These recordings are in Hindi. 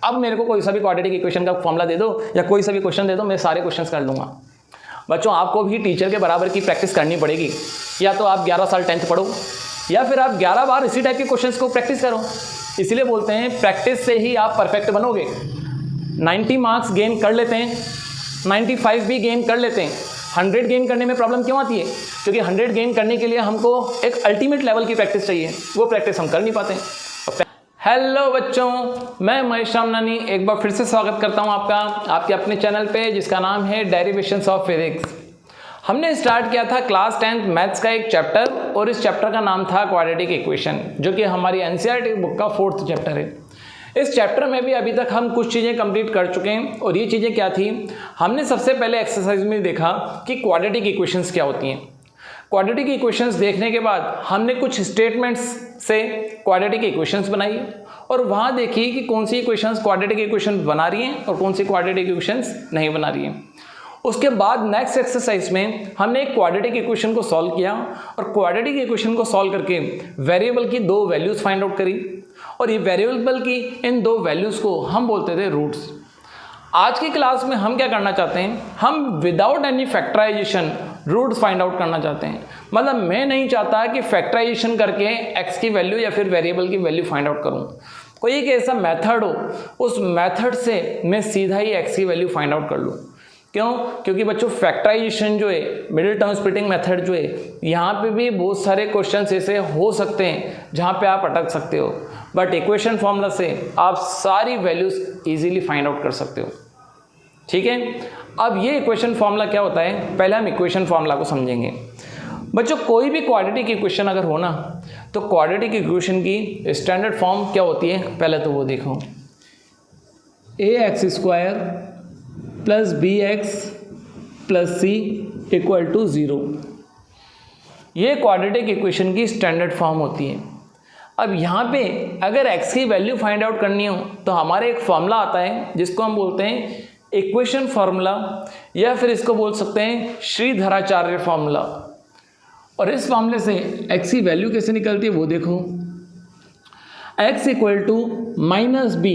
अब मेरे को कोई सा भी क्वाड्रेटिक इक्वेशन का फॉर्मूला दे दो या कोई सा भी क्वेश्चन दे दो, मैं सारे क्वेश्चन कर लूँगा। बच्चों आपको भी टीचर के बराबर की प्रैक्टिस करनी पड़ेगी। या तो आप 11 साल 10th पढ़ो या फिर आप 11 बार इसी टाइप के क्वेश्चंस को प्रैक्टिस करो। इसीलिए बोलते हैं प्रैक्टिस से ही आप परफेक्ट बनोगे। 90 मार्क्स गेन कर लेते हैं, 95 भी गेन कर लेते हैं, 100 गेन करने में प्रॉब्लम क्यों आती है? क्योंकि 100 गेन करने के लिए हमको एक अल्टीमेट लेवल की प्रैक्टिस चाहिए, वो प्रैक्टिस हम कर नहीं पाते हैं। हेलो बच्चों, मैं महेश रामनानी एक बार फिर से स्वागत करता हूं आपका आपके अपने चैनल पे जिसका नाम है डेरिवेशंस ऑफ फिजिक्स। हमने स्टार्ट किया था क्लास 10th मैथ्स का एक चैप्टर और इस चैप्टर का नाम था क्वाड्रेटिक इक्वेशन, जो कि हमारी एनसीईआरटी बुक का 4th चैप्टर है। इस चैप्टर में भी अभी तक हम कुछ चीज़ें कंप्लीट कर चुके हैं और ये चीज़ें क्या थी, हमने सबसे पहले एक्सरसाइज में देखा कि क्वाड्रेटिक इक्वेशंस क्या होती हैं। क्वाड्रेटिक इक्वेशंस देखने के बाद हमने कुछ स्टेटमेंट्स से क्वाड्रेटिक इक्वेशंस बनाई और वहाँ देखी कि कौन सी इक्वेशंस क्वाड्रेटिक इक्वेशंस बना रही हैं और कौन सी क्वाड्रेटिक इक्वेशंस नहीं बना रही हैं। उसके बाद नेक्स्ट एक्सरसाइज में हमने एक क्वाड्रेटिक इक्वेशन को सॉल्व किया और क्वाड्रेटिक इक्वेशन को सॉल्व करके वेरिएबल की 2 वैल्यूज़ फाइंड आउट करी और ये वेरिएबल की इन 2 वैल्यूज़ को हम बोलते थे रूट्स। आज की क्लास में हम क्या करना चाहते हैं, हम without any factorization roots find out करना चाहते हैं। मतलब मैं नहीं चाहता कि फैक्टराइजेशन करके एक्स की वैल्यू या फिर वेरिएबल की वैल्यू फाइंड आउट करूं। कोई एक ऐसा मेथड हो, उस मेथड से मैं सीधा ही एक्स की वैल्यू फाइंड आउट कर लूं। क्यों? क्योंकि बच्चों फैक्टराइजेशन जो है, मिडिल टर्म स्प्लिटिंग मेथड जो है, यहाँ पे भी बहुत सारे क्वेश्चन ऐसे हो सकते हैं जहाँ पे आप अटक सकते हो, बट इक्वेशन फॉर्मूला से आप सारी वैल्यूज इजीली फाइंड आउट कर सकते हो। ठीक है, अब ये इक्वेशन फॉर्मूला क्या होता है, पहले हम इक्वेशन फॉर्मूला को समझेंगे। बच्चों कोई भी क्वाड्रेटिक इक्वेशन अगर हो ना, तो क्वाड्रेटिक इक्वेशन की स्टैंडर्ड फॉर्म क्या होती है, पहले तो वो देखो। ax² + bx + c = 0, ये क्वाड्रेटिक इक्वेशन की स्टैंडर्ड फॉर्म होती है। अब यहाँ पे अगर x की वैल्यू फाइंड आउट करनी हो तो हमारे एक फॉर्मूला आता है जिसको हम बोलते हैं इक्वेशन फार्मूला, या फिर इसको बोल सकते हैं श्रीधराचार्य फार्मूला। और इस फार्मूले से x की वैल्यू कैसे निकलती है वो देखो। x = -b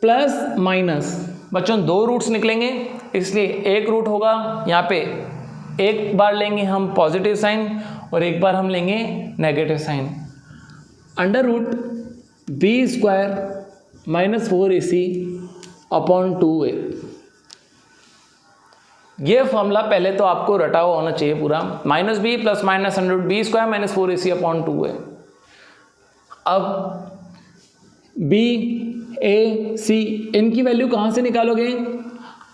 + बच्चों 2 रूट्स निकलेंगे, इसलिए एक रूट होगा यहाँ पे, एक बार लेंगे हम पॉजिटिव साइन और एक बार हम लेंगे नेगेटिव साइन। √b² - 4ac/2a। ये फॉर्मूला पहले तो आपको रटा हुआ होना चाहिए पूरा, -b + -√b² - 4ac/2a। अब b, a, c इनकी वैल्यू कहाँ से निकालोगे?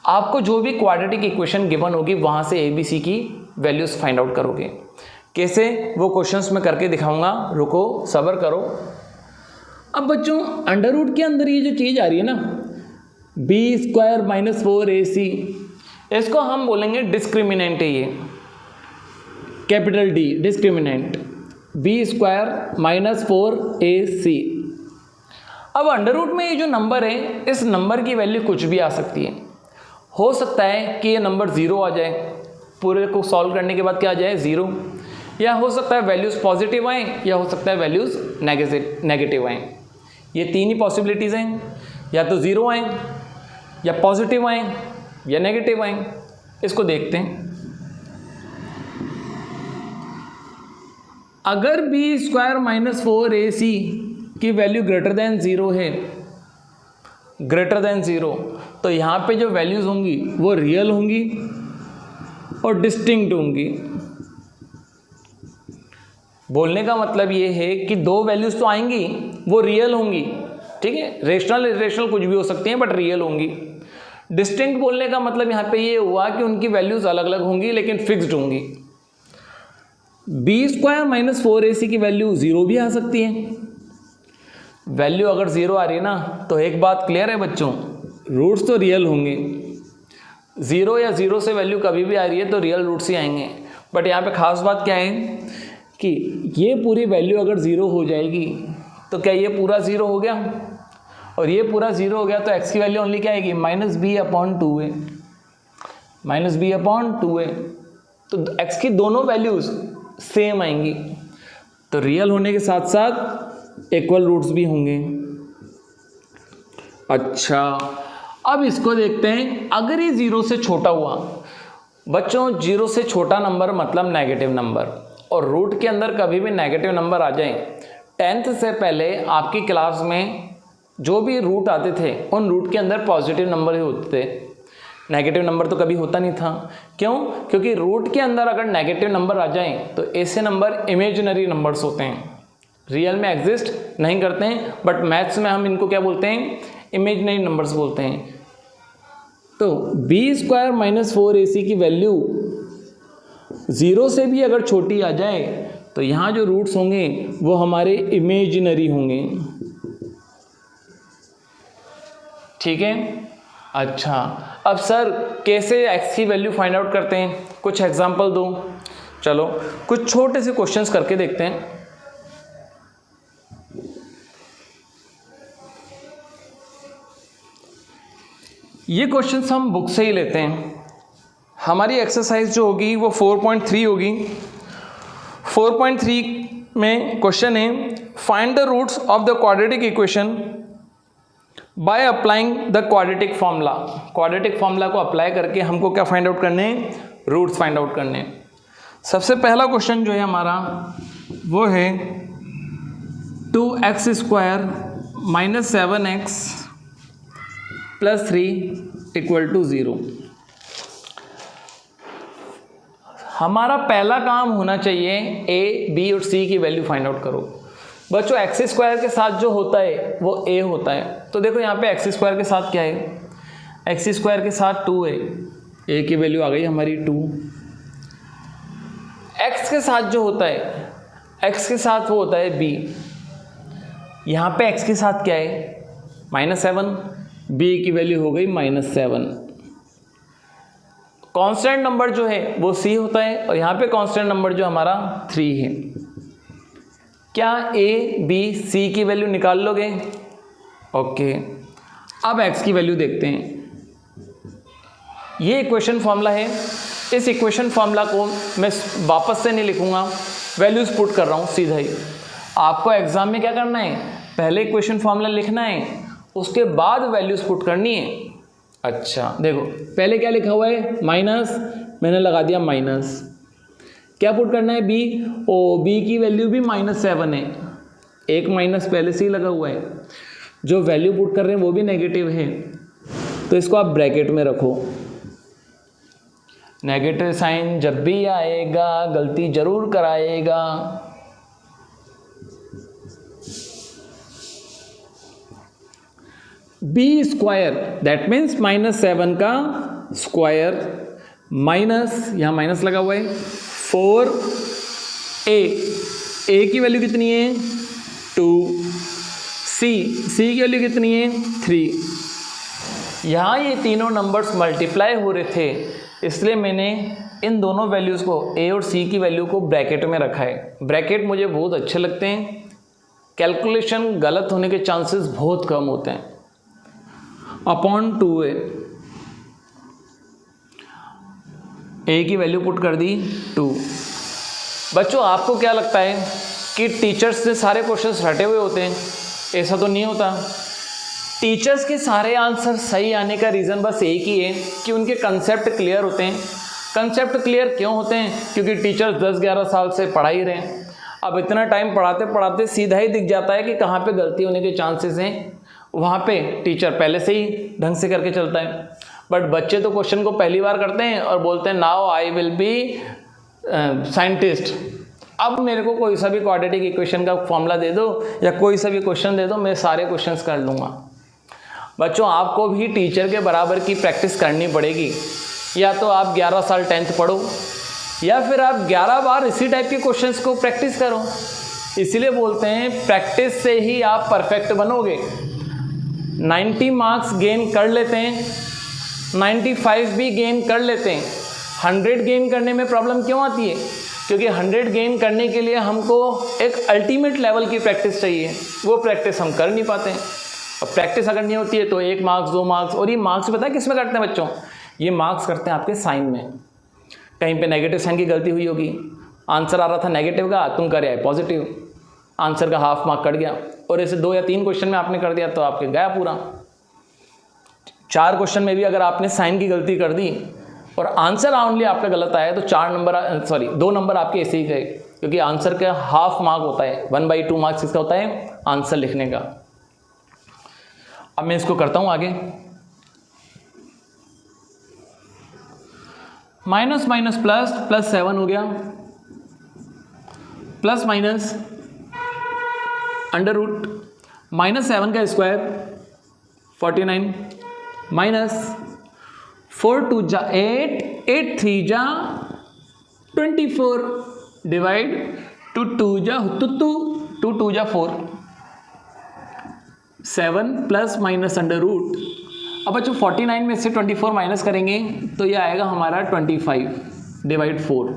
आपको जो भी क्वाड्रेटिक इक्वेशन गिवन होगी वहाँ से a, b, c की वैल्यूज फाइंड आउट करोगे। कैसे, वो क्वेश्चंस मैं करके दिखाऊंगा, रुको सब्र करो। अब बच्चों अंडर रूट के अंदर ये जो चीज़ आ रही है ना, b² - 4ac, इसको हम बोलेंगे डिस्क्रिमिनेंट है, ये capital D discriminant, b² - 4ac। अब अंडर रूट में ये जो नंबर है, इस नंबर की वैल्यू कुछ भी आ सकती है। हो सकता है कि ये नंबर 0 आ जाए, पूरे को सॉल्व करने के बाद क्या आ जाए 0, या हो सकता है वैल्यूज़ पॉजिटिव आएँ, या हो सकता है वैल्यूज़ नेगेटिव आएँ। ये 3 ही पॉसिबिलिटीज़ हैं, या तो 0 आएँ, या पॉजिटिव आएँ, या नेगेटिव आएँ। इसको देखते हैं। अगर b² - 4ac की वैल्यू >0 है, >0, तो यहाँ पे जो वैल्यूज़ होंगी वो रियल होंगी और डिस्टिंक्ट होंगी। बोलने का मतलब ये है कि 2 वैल्यूज़ तो आएंगी, वो रियल होंगी, ठीक है, रेशनल इरेशनल कुछ भी हो सकती हैं, बट रियल होंगी। डिस्टिंक्ट बोलने का मतलब यहाँ पे ये हुआ कि उनकी वैल्यूज़ अलग अलग होंगी लेकिन फिक्स्ड होंगी। b² - 4ac की वैल्यू 0 भी आ सकती है। वैल्यू अगर 0 आ रही है ना, तो एक बात क्लियर है बच्चों, रूट्स तो रियल होंगे। 0 या 0 से वैल्यू कभी भी आ रही है तो रियल रूट्स ही आएंगे। बट यहाँ पे खास बात क्या है कि ये पूरी वैल्यू अगर 0 हो जाएगी तो क्या ये पूरा 0 हो गया, और ये पूरा 0 हो गया तो x की वैल्यू ओनली क्या आएगी, -b/2a, -b/2a। तो x की दोनों वैल्यूज सेम आएंगी, तो रियल होने के साथ साथ इक्वल रूट्स भी होंगे। अच्छा, अब इसको देखते हैं। अगर ये 0 से छोटा हुआ, बच्चों 0 से छोटा नंबर मतलब नेगेटिव नंबर, और रूट के अंदर कभी भी नेगेटिव नंबर आ जाए, 10th से पहले आपकी क्लास में जो भी रूट आते थे उन रूट के अंदर पॉजिटिव नंबर ही होते थे, नेगेटिव नंबर तो कभी होता नहीं था। क्यों? क्योंकि रूट के अंदर अगर नेगेटिव नंबर आ जाएं तो ऐसे नंबर इमेजिनरी नंबर्स होते हैं, रियल में एग्जिस्ट नहीं करते हैं, बट मैथ्स में हम इनको क्या बोलते हैं? इमेजिनरी नंबर्स बोलते हैं। तो b² - 4ac की वैल्यू 0 से भी अगर छोटी आ जाए तो यहाँ जो रूट्स होंगे वो हमारे इमेजिनरी होंगे। ठीक है। अच्छा, अब सर कैसे x की वैल्यू फाइंड आउट करते हैं? कुछ एग्जांपल दो। चलो कुछ छोटे से क्वेश्चंस करके देखते हैं। ये क्वेश्चंस हम बुक से ही लेते हैं। हमारी एक्सरसाइज जो होगी वो 4.3 होगी। 4.3 में क्वेश्चन है, find the roots of the quadratic equation by applying the quadratic formula. Quadratic formula को अप्लाई करके हमको क्या फाइंड आउट करने हैं? रूट्स फाइंड आउट करने हैं। सबसे पहला क्वेश्चन जो है हमारा वो है 2x² - 7x + 3 = 0। हमारा पहला काम होना चाहिए a, b और c की वैल्यू फाइंड आउट करो। बच्चों x² के साथ जो होता है वो a होता है। तो देखो यहाँ पे x² के साथ क्या है? x² के साथ 2 है, a की वैल्यू आ गई हमारी 2। x के साथ जो होता है, x के साथ वो होता है b। यहाँ पे x के साथ क्या है? -7, b की वैल्यू हो गई -7। कांस्टेंट नंबर जो है वो c होता है, और यहाँ पे कांस्टेंट नंबर जो हमारा 3 है। क्या a, b, c की वैल्यू निकाल लोगे? ओके, अब x की वैल्यू देखते हैं। ये इक्वेशन फॉर्मूला है। इस इक्वेशन फॉर्मूला को मैं वापस से नहीं लिखूंगा, वैल्यूज पुट कर रहा हूँ सीधा ही। आपको एग्जाम में क्या करना है? पहले इक्वेशन फॉर्मूला लिखना है, उसके बाद वैल्यूज पुट करनी है। अच्छा देखो, पहले क्या लिखा हुआ है? माइनस, मैंने लगा दिया माइनस। क्या पुट करना है? b। ओ b की वैल्यू भी -7 है, एक माइनस पहले से ही लगा हुआ है। जो वैल्यू पुट कर रहे हैं वो भी नेगेटिव है, तो इसको आप ब्रैकेट में रखो। नेगेटिव साइन जब भी आएगा गलती जरूर कराएगा। b² दैट मीन्स -7 का स्क्वायर, माइनस, यहाँ माइनस लगा हुआ है, 4a। a की वैल्यू कितनी है? 2। c की वैल्यू कितनी है? 3। यहाँ ये तीनों नंबर्स मल्टीप्लाई हो रहे थे, इसलिए मैंने इन दोनों वैल्यूज़ को, a और c की वैल्यू को ब्रैकेट में रखा है। ब्रैकेट मुझे बहुत अच्छे लगते हैं, कैलकुलेशन गलत होने के चांसेस बहुत कम होते हैं। अपॉन 2a, a की वैल्यू पुट कर दी 2। बच्चों आपको क्या लगता है कि टीचर्स से सारे क्वेश्चंस रटे हुए होते हैं? ऐसा तो नहीं होता। टीचर्स के सारे आंसर सही आने का रीज़न बस एक ही है कि उनके कंसेप्ट क्लियर होते हैं। कंसेप्ट क्लियर क्यों होते हैं? क्योंकि टीचर्स 10-11 साल से पढ़ा ही रहे हैं। अब इतना टाइम पढ़ाते पढ़ाते सीधा ही दिख जाता है कि कहाँ पे गलती होने के चांसेस हैं, वहाँ पे टीचर पहले से ही ढंग से करके चलता है। बट बच्चे तो क्वेश्चन को पहली बार करते हैं और बोलते हैं now I will be scientist. अब मेरे को कोई सा भी क्वाड्रेटिक इक्वेशन का फॉर्मूला दे दो या कोई सा भी क्वेश्चन दे दो, मैं सारे क्वेश्चंस कर लूँगा। बच्चों आपको भी टीचर के बराबर की प्रैक्टिस करनी पड़ेगी। या तो आप 11 साल 10th पढ़ो, या फिर आप 11 बार इसी टाइप के क्वेश्चंस को प्रैक्टिस करो। इसीलिए बोलते हैं प्रैक्टिस से ही आप परफेक्ट बनोगे। 90 मार्क्स गेन कर लेते हैं, 95 भी गेन कर लेते हैं, 100 गेन करने में प्रॉब्लम क्यों आती है? क्योंकि 100 गेन करने के लिए हमको एक अल्टीमेट लेवल की प्रैक्टिस चाहिए, वो प्रैक्टिस हम कर नहीं पाते हैं। और प्रैक्टिस अगर नहीं होती है तो 1 मार्क्स 2 मार्क्स, और ये मार्क्स पता है किस में करते हैं बच्चों? ये मार्क्स करते हैं आपके साइन में। कहीं पे नेगेटिव साइन की गलती हुई होगी, आंसर आ रहा था नेगेटिव का, तुम कर आए पॉजिटिव, आंसर का हाफ मार्क कट गया। और ऐसे 2 या 3 क्वेश्चन में आपने कर दिया तो आपके गया पूरा। 4 क्वेश्चन में भी अगर आपने साइन की गलती कर दी और आंसर ओनली आपका गलत आया तो 2 नंबर आपके ऐसे ही गए, क्योंकि आंसर का हाफ मार्क होता है, 1/2 मार्क्स इसका होता है आंसर लिखने का। अब मैं इसको करता हूं आगे। माइनस माइनस प्लस, प्लस 7 हो गया, प्लस माइनस अंडर रूट -7 का स्क्वायर 49 माइनस 4 2 जा 8, 8 3 जा 24 डिवाइड 2 2 जा 2 2 जा 4, 7 प्लस माइनस अंडर रूट। अब बच्चों 49 में से 24 माइनस करेंगे तो ये आएगा हमारा 25 डिवाइड 4।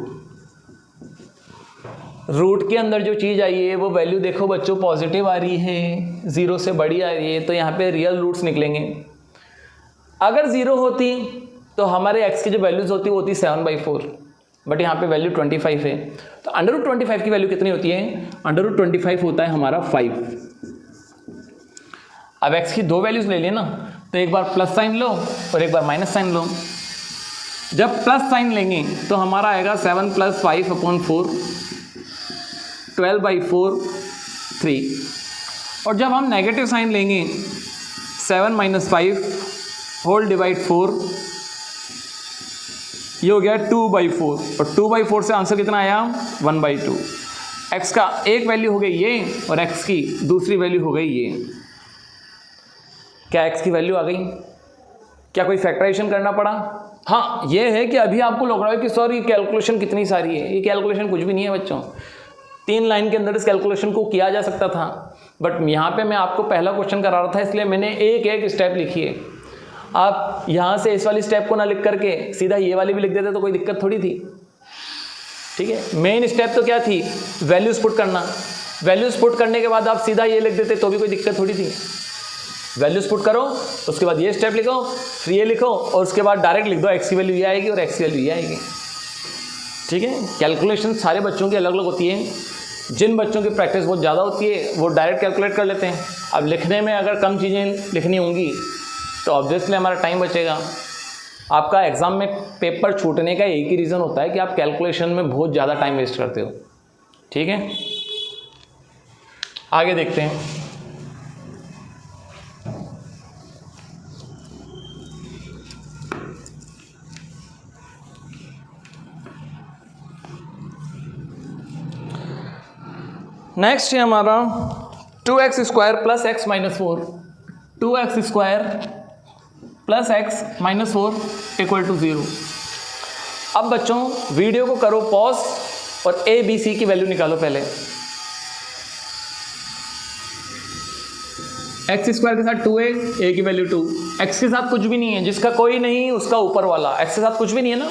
रूट के अंदर जो चीज़ आई है वो वैल्यू देखो बच्चों पॉजिटिव आ रही है, 0 से बड़ी आ रही है, तो यहाँ पे रियल रूट्स निकलेंगे। अगर 0 होती तो हमारे x की जो वैल्यूज होती वो होती 7/4, बट यहाँ पे वैल्यू 25 है, तो अंडर रूट 25 की वैल्यू कितनी होती है? अंडर रूट 25 होता है हमारा 5। अब x की 2 वैल्यूज ले लें ना, तो एक बार प्लस साइन लो और एक बार माइनस साइन लो। जब प्लस साइन लेंगे तो हमारा आएगा 7 + 5/4, 12/4 3। और जब हम नेगेटिव साइन लेंगे 7 - 5 होल डिवाइड 4, ये हो गया 2/4, और 2/4 से आंसर कितना आया? 1/2। x का एक वैल्यू हो गई ये और x की दूसरी वैल्यू हो गई ये। क्या x की वैल्यू आ गई? क्या कोई फैक्टराइजेशन करना पड़ा? हाँ, ये है कि अभी आपको लग रहा है कि सर ये कैलकुलेशन कितनी सारी है। ये कैलकुलेशन कुछ भी नहीं है बच्चों, 3 लाइन के अंदर इस कैलकुलेशन को किया जा सकता था, बट यहाँ पे मैं आपको पहला क्वेश्चन करा रहा था इसलिए मैंने एक एक स्टेप लिखी है। आप यहाँ से इस वाली स्टेप को ना लिख करके सीधा ये वाली भी लिख देते तो कोई दिक्कत थोड़ी थी। ठीक है, मेन स्टेप तो क्या थी? वैल्यूज पुट करना। वैल्यूज पुट करने के बाद आप सीधा ये लिख देते तो भी कोई दिक्कत थोड़ी थी। वैल्यूज पुट करो, उसके बाद ये स्टेप लिखो, फिर ये लिखो और उसके बाद डायरेक्ट लिख दो x की वैल्यू ये आएगी और x की वैल्यू ये आएगी। ठीक है, कैलकुलेशन सारे बच्चों की अलग अलग होती है। जिन बच्चों की प्रैक्टिस बहुत ज़्यादा होती है वो डायरेक्ट कैलकुलेट कर लेते हैं। अब लिखने में अगर कम चीज़ें लिखनी होंगी तो ऑब्वियसली हमारा टाइम बचेगा। आपका एग्ज़ाम में पेपर छूटने का एक ही रीज़न होता है कि आप कैलकुलेशन में बहुत ज़्यादा टाइम वेस्ट करते हो। ठीक है, आगे देखते हैं। नेक्स्ट है हमारा 2x² + x - 4, 2x² + x - 4 = 0। अब बच्चों वीडियो को करो पॉज और a b c की वैल्यू निकालो पहले। x² के साथ 2a, a की वैल्यू 2, x के साथ कुछ भी नहीं है, जिसका कोई नहीं उसका ऊपर वाला। x के साथ कुछ भी नहीं है ना,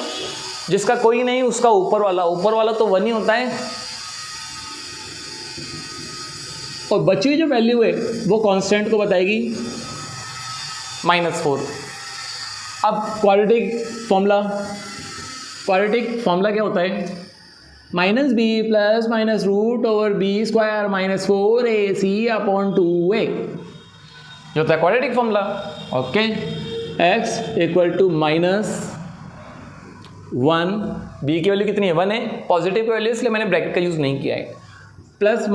जिसका कोई नहीं उसका ऊपर वाला तो 1 ही होता है। और बची हुई जो वैल्यू है वो कांस्टेंट को बताएगी -4। अब क्वाड्रेटिक फॉर्मूला क्या होता है? -b + -√/b² - 4ac/2a, जो होता है quadratic formula. Okay, x = -1, b की वैल्यू कितनी है? 1 है, पॉजिटिव की वैल्यू इसलिए मैंने ब्रैकेट का यूज़ नहीं किया है, +-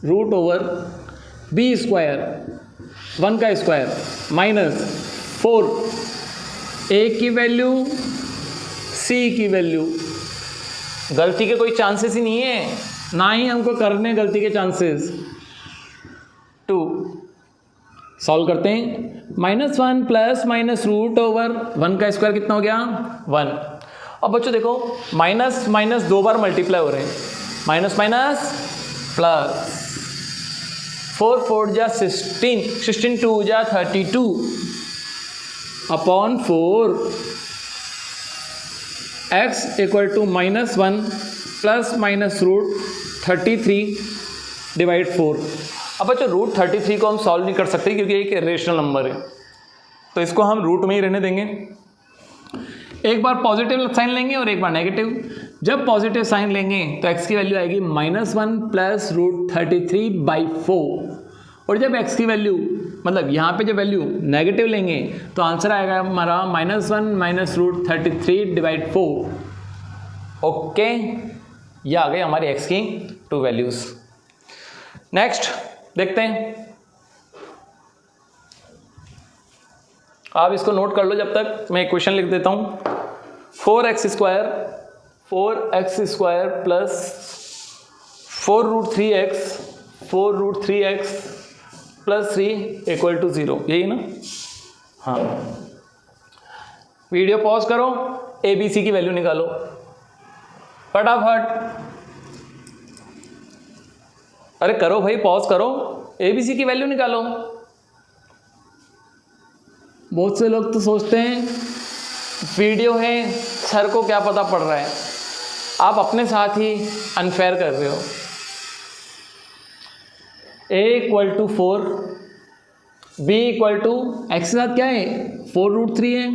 √/b², 1 का स्क्वायर -4, a की वैल्यू c की वैल्यू। गलती के कोई चांसेस ही नहीं है, ना ही हमको करने गलती के चांसेस। 2 सॉल्व करते हैं। -1 + -√/1 का स्क्वायर कितना हो गया? 1। अब बच्चों देखो माइनस माइनस 2 बार मल्टीप्लाई हो रहे हैं, माइनस माइनस प्लस, 4 4 जा 16, 16 2 जा 32 अपॉन 4, x = -1 + -√33 डिवाइड 4। अब बच्चों √33 को हम सॉल्व नहीं कर सकते क्योंकि एक इरेशनल नंबर है, तो इसको हम रूट में ही रहने देंगे। एक बार पॉजिटिव साइन लेंगे और एक बार नेगेटिव। जब पॉजिटिव साइन लेंगे तो x की वैल्यू आएगी -1 + √33/4, और जब x की वैल्यू मतलब यहाँ पे जो वैल्यू नेगेटिव लेंगे तो आंसर आएगा हमारा -1 -√33/4। ओके, ये आ गई हमारी x की 2 वैल्यूज। नेक्स्ट देखते हैं, आप इसको नोट कर लो जब तक मैं इक्वेशन लिख देता हूँ। 4x² plus 4√3x plus 3 equal to 0, यही ना? हाँ, वीडियो पॉज करो, ABC की वैल्यू निकालो फटाफट। अरे करो भाई, पॉज करो, ABC की वैल्यू निकालो। बहुत से लोग तो सोचते हैं वीडियो है, सर को क्या पता पड़ रहा है। आप अपने साथ ही अनफेयर कर रहे हो। A = 4, B = x के साथ क्या है 4√3 है,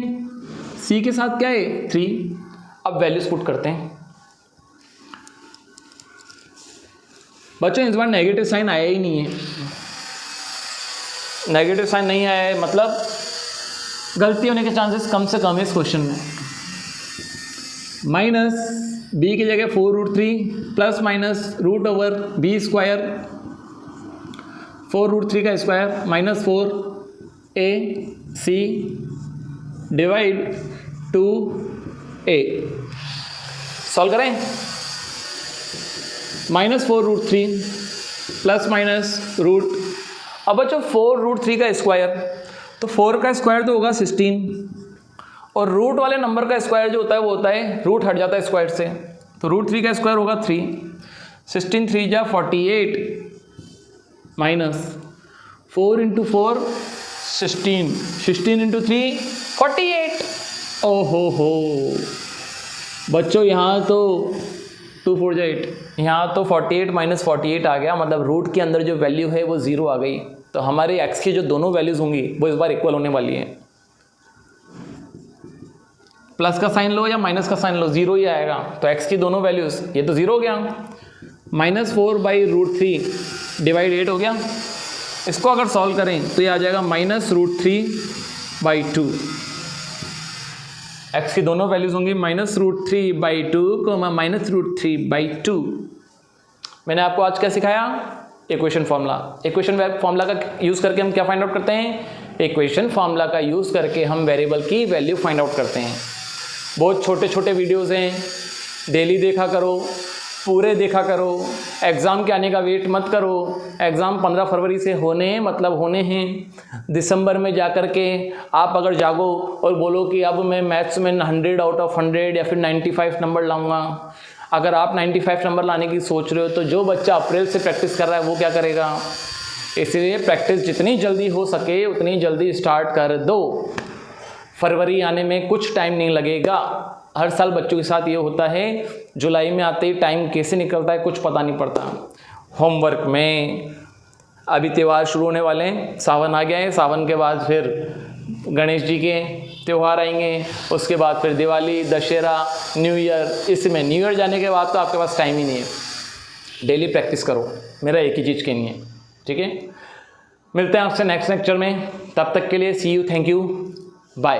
C के साथ क्या है 3। अब वैल्यूज पुट करते हैं। बच्चों इस बार नेगेटिव साइन आया ही नहीं है। नेगेटिव साइन नहीं आया है मतलब गलती होने के चांसेस कम से कम है इस क्वेश्चन में। माइनस b की जगह 4√3 प्लस माइनस √b², 4√3 का square -4ac divide 2a। Solve करें। -4√3 प्लस माइनस रूट, अब बच्चों 4√3 का स्क्वायर, तो 4 का स्क्वायर तो होगा 16, और रूट वाले नंबर का स्क्वायर जो होता है वो होता है रूट हट जाता है स्क्वायर से, तो √3 का स्क्वायर होगा 3। 16 3 जा 48 माइनस 4 × 4 16, 16 × 3 48। ओहो हो बच्चों, यहाँ तो 2 4 8, यहाँ तो 48 - 48 आ गया, मतलब रूट के अंदर जो वैल्यू है वो 0 आ गई। तो हमारे x की जो दोनों वैल्यूज होंगी वो इस बार इक्वल होने वाली हैं। प्लस का साइन लो या माइनस का साइन लो, 0 ही आएगा। तो x की दोनों वैल्यूज, ये तो 0 हो गया, -4/√3 डिवाइड 8 हो गया। इसको अगर सॉल्व करें तो ये आ जाएगा -√3/2। x की दोनों वैल्यूज होंगी -√3/2, -√3/2। मैंने आपको आज क्या सिखाया? Equation formula. इक्वेशन फार्मूला का यूज़ करके हम क्या फाइंड आउट करते हैं? इक्वेशन फार्मूला का यूज़ करके हम वेरिएबल की वैल्यू फाइंड आउट करते हैं। बहुत छोटे छोटे वीडियोस हैं, डेली देखा करो, पूरे देखा करो। एग्ज़ाम के आने का वेट मत करो। एग्ज़ाम 15 फरवरी से होने हैं। दिसंबर में जा कर के आप अगर जागो और बोलो कि अब मैं मैथ्स में 100 आउट ऑफ 100 या फिर 95 नंबर लाऊंगा, अगर आप 95 नंबर लाने की सोच रहे हो तो जो बच्चा अप्रैल से प्रैक्टिस कर रहा है वो क्या करेगा? इसलिए प्रैक्टिस जितनी जल्दी हो सके उतनी जल्दी स्टार्ट कर दो। फरवरी आने में कुछ टाइम नहीं लगेगा। हर साल बच्चों के साथ ये होता है, जुलाई में आते ही टाइम कैसे निकलता है कुछ पता नहीं पड़ता। होमवर्क में अभी त्यौहार शुरू होने वाले हैं, सावन आ गया है, सावन के बाद फिर गणेश जी के त्यौहार आएंगे, उसके बाद फिर दिवाली, दशहरा, न्यू ईयर। इसमें न्यू ईयर जाने के बाद तो आपके पास टाइम ही नहीं है। डेली प्रैक्टिस करो, मेरा एक ही चीज़ कहनी है, ठीक है। मिलते हैं आपसे नेक्स्ट लेक्चर में, तब तक के लिए सी यू, थैंक यू, बाय।